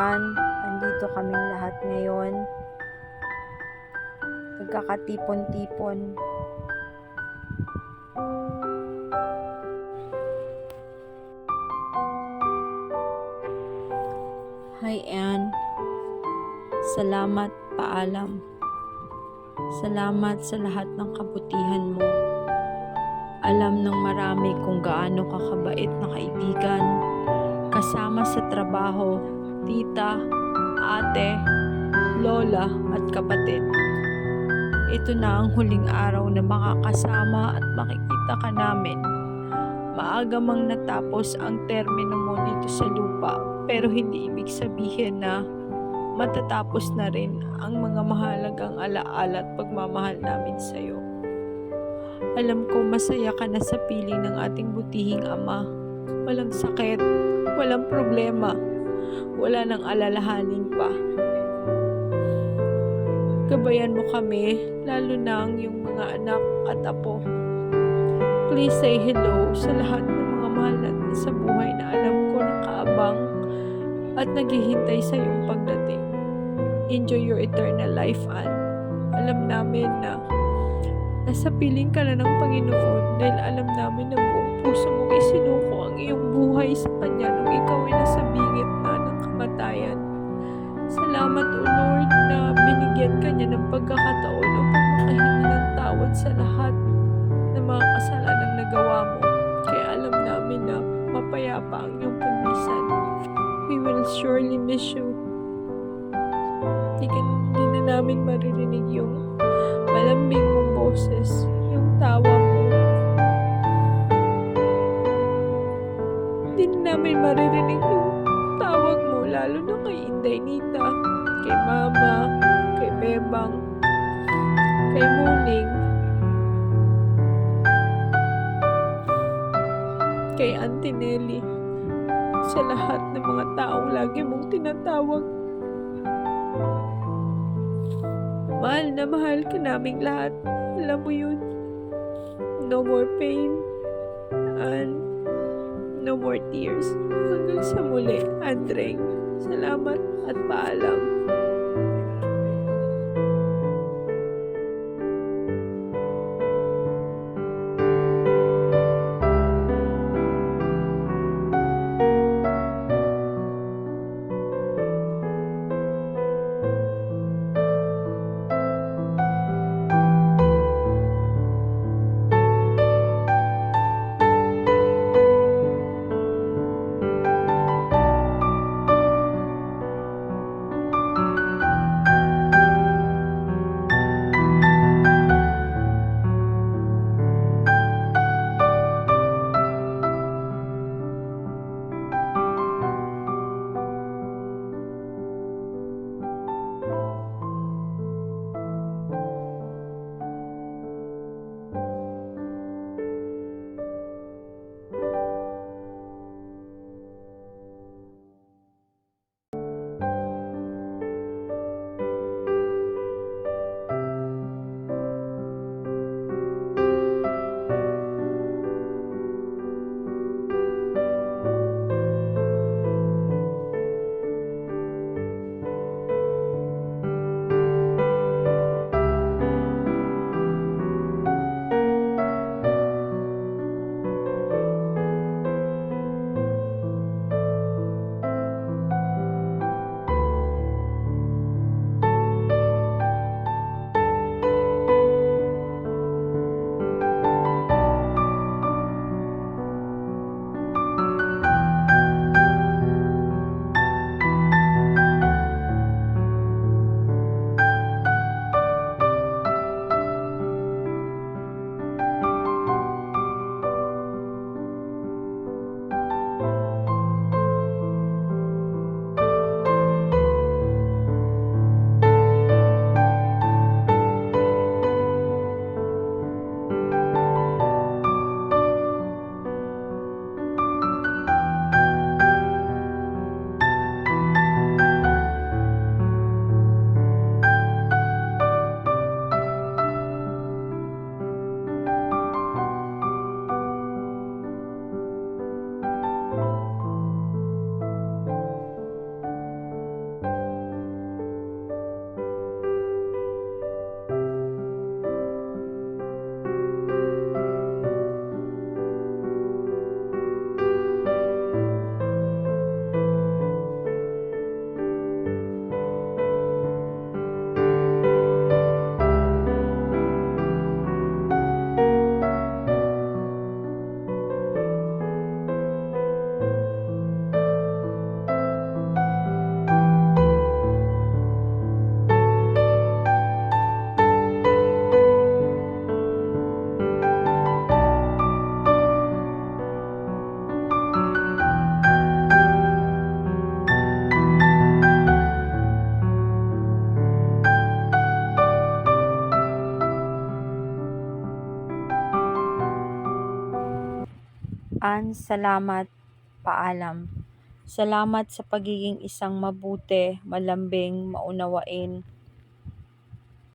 Ann, andito kaming lahat ngayon. Nagkakatipon-tipon. Hi Ann, salamat, paalam. Salamat sa lahat ng kabutihan mo. Alam ng marami kung gaano ka kabait na kaibigan, kasama sa trabaho, tita, ate, lola at kapatid. Ito na ang huling araw na makakasama at makikita ka namin. Maaga mang natapos ang termino mo dito sa lupa, pero hindi ibig sabihin na matatapos na rin ang mga mahalagang alaala at pagmamahal namin sa iyo. Alam ko masaya ka na sa piling ng ating butihing ama. Walang sakit, walang problema, wala nang alalahanin pa. Gabayan mo kami, lalo na ang iyong mga anak at apo. Please say hello sa lahat ng mga mahal natin sa buhay na alam ko nakaabang at naghihintay sa iyong pagdating. Enjoy your eternal life, Ann. Alam namin na nasa piling ka na ng Panginoon dahil alam namin na buong puso mong isinuko ang iyong buhay sa Kanya nung ikaw ay nasa bingit na ng kamatayan. Salamat, O Lord, na binigyan ka niya ng pagkakataon upang makahingi ng tawad sa lahat ng mga kasalanang nagawa mo. Kaya alam namin na mapayapa ang iyong paglisan. We will surely miss you. Hindi na namin maririnig yung malambing mong boses, yung tawa mo. Hindi na namin maririnig yung tawag mo, lalo na kay Inday Nita, kay Mama, kay Bebang, kay Muning, kay Auntie Nelly, sa lahat ng mga taong lagi mong tinatawag. Mahal na mahal ka naming lahat. Alam mo yun. No more pain and no more tears. Hanggang sa muli, Andreng. Salamat at paalam. Salamat, paalam. Salamat sa pagiging isang mabuti, malambing, maunawain,